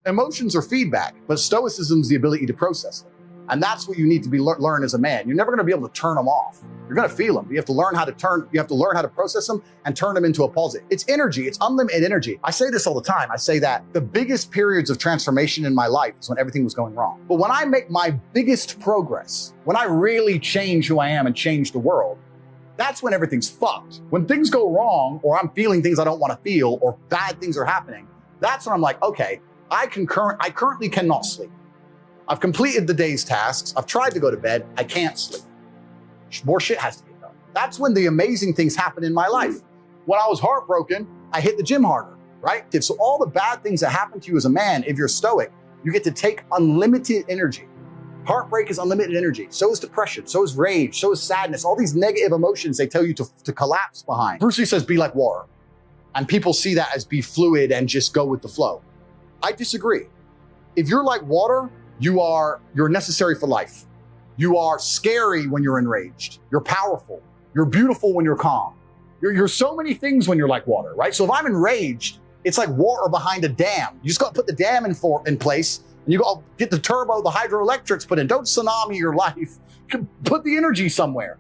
Emotions are feedback, but stoicism is the ability to process them. And that's what you need to be learn as a man. You're never going to be able to turn them off. You're going to feel them. You have to learn how to process them and turn them into a positive. It's energy. It's unlimited energy. I say this all the time. I say that the biggest periods of transformation in my life is when everything was going wrong. But when I make my biggest progress, when I really change who I am and change the world, that's when everything's fucked. When things go wrong, or I'm feeling things I don't want to feel, or bad things are happening, that's when I'm like, okay, I currently cannot sleep. I've completed the day's tasks. I've tried to go to bed. I can't sleep. More shit has to get done. That's when the amazing things happen in my life. When I was heartbroken, I hit the gym harder, right? So all the bad things that happen to you as a man, if you're stoic, you get to take unlimited energy. Heartbreak is unlimited energy. So is depression. So is rage. So is sadness. All these negative emotions they tell you to collapse behind. Bruce Lee says, be like water. And people see that as be fluid and just go with the flow. I disagree. If you're like water, you're necessary for life. You are scary when you're enraged. You're powerful. You're beautiful when you're calm. You're so many things when you're like water, right? So if I'm enraged, it's like water behind a dam. You just got to put the dam in place, and you got to get the turbo, the hydroelectrics put in. Don't tsunami your life. Put the energy somewhere.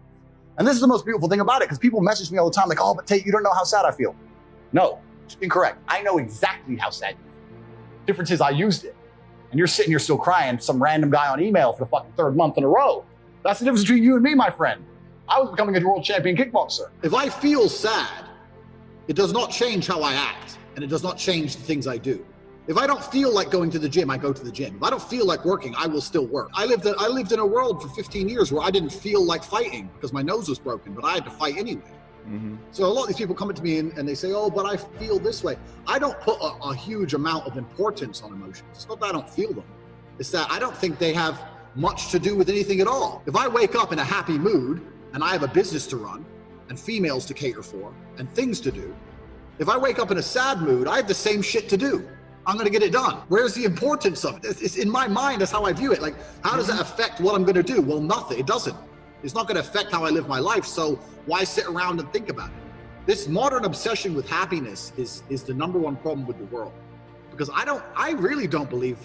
And this is the most beautiful thing about it, because people message me all the time like, oh, but Tate, you don't know how sad I feel. No, incorrect. I know exactly how sad you feel. Difference is I used it. And you're sitting here still crying, some random guy on email for the fucking third month in a row. That's the difference between you and me, my friend. I was becoming a world champion kickboxer. If I feel sad, it does not change how I act, and it does not change the things I do. If I don't feel like going to the gym, I go to the gym. If I don't feel like working, I will still work. I lived in a world for 15 years where I didn't feel like fighting because my nose was broken, but I had to fight anyway. Mm-hmm. So a lot of these people come to me and they say, oh, but I feel this way. I don't put a huge amount of importance on emotions. It's not that I don't feel them. It's that I don't think they have much to do with anything at all. If I wake up in a happy mood and I have a business to run and females to cater for and things to do, if I wake up in a sad mood, I have the same shit to do. I'm going to get it done. Where's the importance of it? It's in my mind. That's how I view it. Like, how does that affect what I'm going to do? Well, nothing. It doesn't. It's not going to affect how I live my life. So why sit around and think about it? This modern obsession with happiness is the number one problem with the world. Because I really don't believe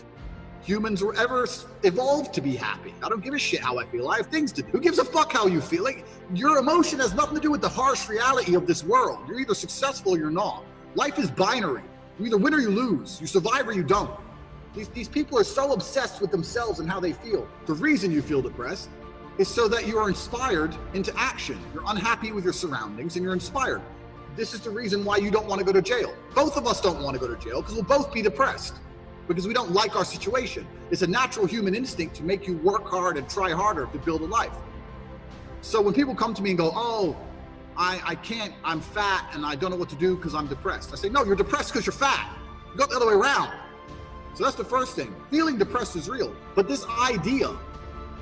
humans were ever evolved to be happy. I don't give a shit how I feel. I have things to do. Who gives a fuck how you feel? Like, your emotion has nothing to do with the harsh reality of this world. You're either successful or you're not. Life is binary. You either win or you lose. You survive or you don't. These people are so obsessed with themselves and how they feel. The reason you feel depressed is so that you are inspired into action. You're unhappy with your surroundings and you're inspired. This is the reason why you don't want to go to jail. Both of us don't want to go to jail because we'll both be depressed because we don't like our situation. It's a natural human instinct to make you work hard and try harder to build a life. So when people come to me and go, oh, I can't, I'm fat and I don't know what to do because I'm depressed. I say, no, you're depressed because you're fat. You got the other way around. So that's the first thing. Feeling depressed is real. But this idea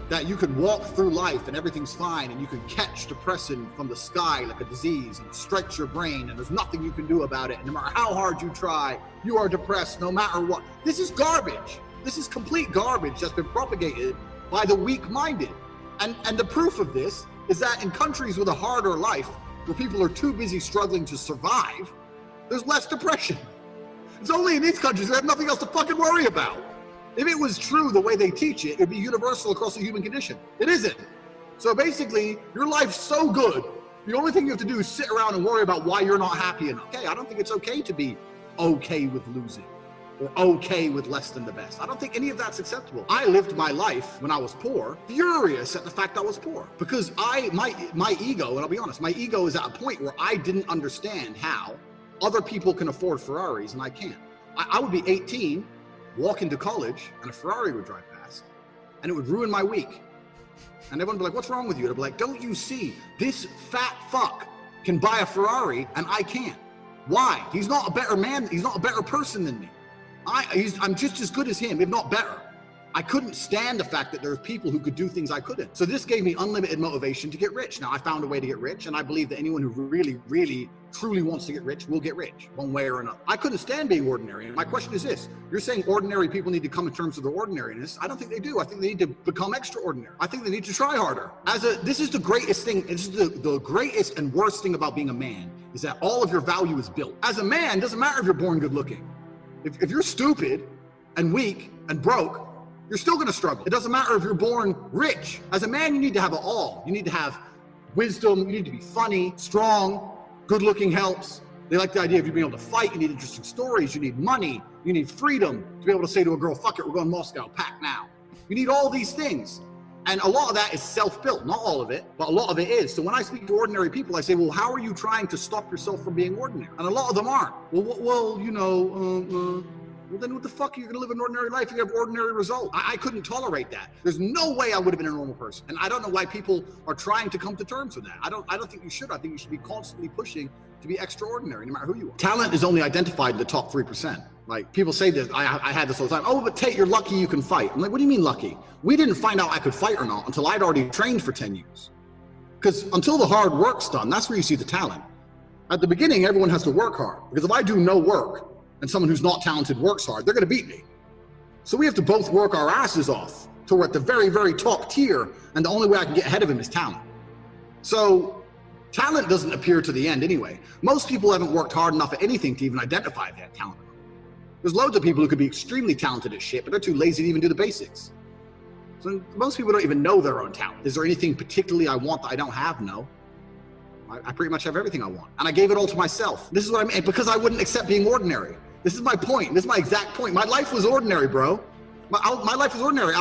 that you can walk through life and everything's fine and you can catch depression from the sky like a disease and it strikes your brain and there's nothing you can do about it. And no matter how hard you try, you are depressed no matter what. This is garbage. This is complete garbage that's been propagated by the weak-minded. And the proof of this is that in countries with a harder life, where people are too busy struggling to survive, there's less depression. It's only in these countries that have nothing else to fucking worry about. If it was true the way they teach it, it'd be universal across the human condition. It isn't. So basically, your life's so good, the only thing you have to do is sit around and worry about why you're not happy enough. Okay, I don't think it's okay to be okay with losing or okay with less than the best. I don't think any of that's acceptable. I lived my life when I was poor, furious at the fact I was poor because my ego, and I'll be honest, my ego is at a point where I didn't understand how other people can afford Ferraris and I can't. I would be 18, walk into college, and a Ferrari would drive past, and it would ruin my week. And everyone would be like, what's wrong with you? And I'd be like, don't you see, this fat fuck can buy a Ferrari and I can't. Why? He's not a better man. He's not a better person than me. I'm just as good as him, if not better. I couldn't stand the fact that there were people who could do things I couldn't. So this gave me unlimited motivation to get rich. Now, I found a way to get rich, and I believe that anyone who really, really, truly wants to get rich will get rich, one way or another. I couldn't stand being ordinary. And my question is this. You're saying ordinary people need to come in terms of their ordinariness. I don't think they do. I think they need to become extraordinary. I think they need to try harder. This is the greatest thing, and this is the greatest and worst thing about being a man, is that all of your value is built. As a man, it doesn't matter if you're born good looking. If you're stupid, and weak and broke, you're still going to struggle. It doesn't matter if you're born rich. As a man, you need to have it all. You need to have wisdom. You need to be funny, strong, good looking helps. They like the idea of you being able to fight. You need interesting stories. You need money. You need freedom to be able to say to a girl, fuck it, we're going to Moscow, pack now. You need all these things. And a lot of that is self-built, not all of it, but a lot of it is. So when I speak to ordinary people, I say, well, how are you trying to stop yourself from being ordinary? And a lot of them aren't. Well, then what the fuck are you going to live an ordinary life if you have ordinary results? I couldn't tolerate that. There's no way I would have been a normal person. And I don't know why people are trying to come to terms with that. I don't think you should. I think you should be constantly pushing to be extraordinary, no matter who you are. Talent is only identified in the top 3%. Like, people say this, I had this all the time. Oh, but Tate, you're lucky you can fight. I'm like, what do you mean lucky? We didn't find out I could fight or not until I'd already trained for 10 years. Because until the hard work's done, that's where you see the talent. At the beginning, everyone has to work hard. Because if I do no work and someone who's not talented works hard, they're going to beat me. So we have to both work our asses off till we're at the very, very top tier. And the only way I can get ahead of him is talent. So talent doesn't appear to the end anyway. Most people haven't worked hard enough at anything to even identify if they have talent. There's loads of people who could be extremely talented at shit, but they're too lazy to even do the basics. So most people don't even know their own talent. Is there anything particularly I want that I don't have? No. I pretty much have everything I want. And I gave it all to myself. This is what I mean, because I wouldn't accept being ordinary. This is my point. This is my exact point. My life was ordinary, bro. My life was ordinary.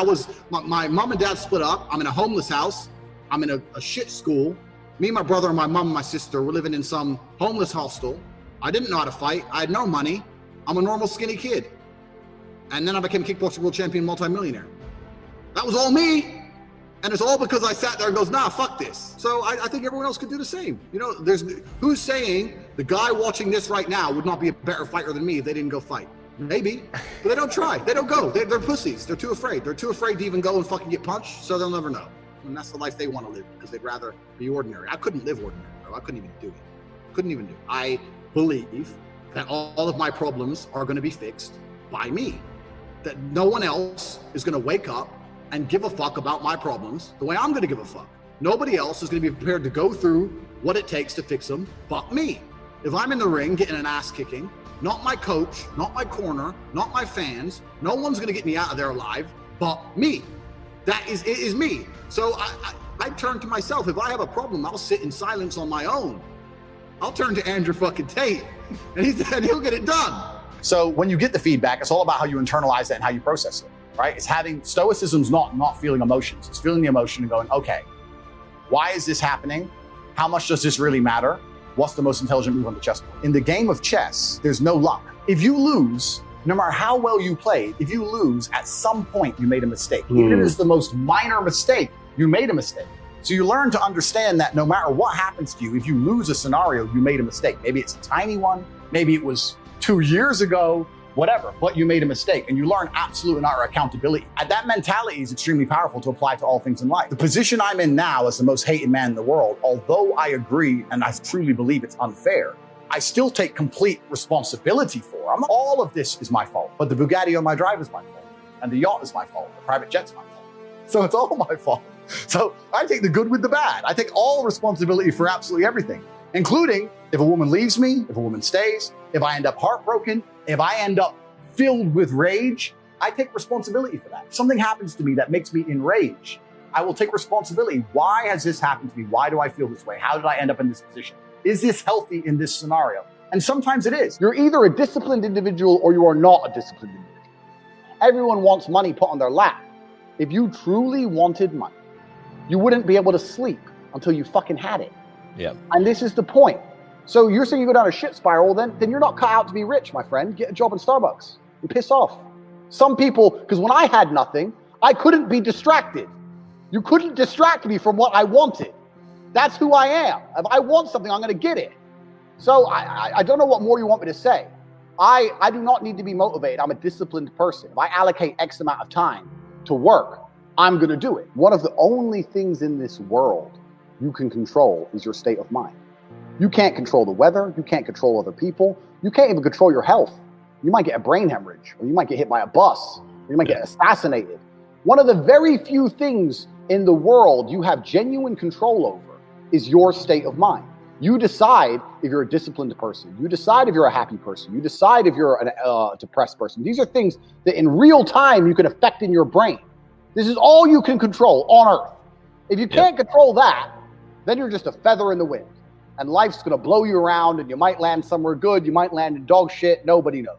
My mom and dad split up. I'm in a homeless house. I'm in a shit school. Me and my brother and my mom and my sister were living in some homeless hostel. I didn't know how to fight. I had no money. I'm a normal skinny kid. And then I became kickboxing world champion, multimillionaire. That was all me. And it's all because I sat there and goes, nah, fuck this. So I think everyone else could do the same. You know, who's saying the guy watching this right now would not be a better fighter than me if they didn't go fight? Maybe, but they don't try. They don't go. They're pussies. They're too afraid. They're too afraid to even go and fucking get punched, so they'll never know. And that's the life they want to live because they'd rather be ordinary. I couldn't live ordinary, bro. I couldn't even do it. Couldn't even do it. I believe that all of my problems are going to be fixed by me. That no one else is going to wake up and give a fuck about my problems the way I'm going to give a fuck. Nobody else is going to be prepared to go through what it takes to fix them but me. If I'm in the ring getting an ass kicking, not my coach, not my corner, not my fans, no one's going to get me out of there alive but me. It is me. So I turn to myself. If I have a problem, I'll sit in silence on my own. I'll turn to Andrew fucking Tate and he'll get it done. So when you get the feedback, it's all about how you internalize it and how you process it, right? It's having stoicism's not feeling emotions. It's feeling the emotion and going, okay, why is this happening? How much does this really matter? What's the most intelligent move on the chessboard? In the game of chess, there's no luck. If you lose, no matter how well you played, if you lose, at some point you made a mistake. Even if it's the most minor mistake, you made a mistake. So you learn to understand that no matter what happens to you, if you lose a scenario, you made a mistake. Maybe it's a tiny one. Maybe it was 2 years ago, whatever, but you made a mistake and you learn absolute and utter accountability. And that mentality is extremely powerful to apply to all things in life. The position I'm in now as the most hated man in the world, although I agree and I truly believe it's unfair, I still take complete responsibility for. All of this is my fault, but the Bugatti on my drive is my fault and the yacht is my fault. The private jet's my fault. So it's all my fault. So I take the good with the bad. I take all responsibility for absolutely everything, including if a woman leaves me, if a woman stays, if I end up heartbroken, if I end up filled with rage, I take responsibility for that. If something happens to me that makes me enraged, I will take responsibility. Why has this happened to me? Why do I feel this way? How did I end up in this position? Is this healthy in this scenario? And sometimes it is. You're either a disciplined individual or you are not a disciplined individual. Everyone wants money put on their lap. If you truly wanted money, you wouldn't be able to sleep until you fucking had it. Yeah. And this is the point. So you're saying you go down a shit spiral, then you're not cut out to be rich, my friend. Get a job in Starbucks. You piss off. Some people, because when I had nothing, I couldn't be distracted. You couldn't distract me from what I wanted. That's who I am. If I want something, I'm going to get it. So I don't know what more you want me to say. I do not need to be motivated. I'm a disciplined person. If I allocate X amount of time to work, I'm going to do it. One of the only things in this world you can control is your state of mind. You can't control the weather. You can't control other people. You can't even control your health. You might get a brain hemorrhage, or you might get hit by a bus, or you might get assassinated. One of the very few things in the world you have genuine control over is your state of mind. You decide if you're a disciplined person. You decide if you're a happy person. You decide if you're a depressed person. These are things that in real time you can affect in your brain. This is all you can control on Earth. If you can't control that, then you're just a feather in the wind. And life's going to blow you around, and you might land somewhere good. You might land in dog shit. Nobody knows.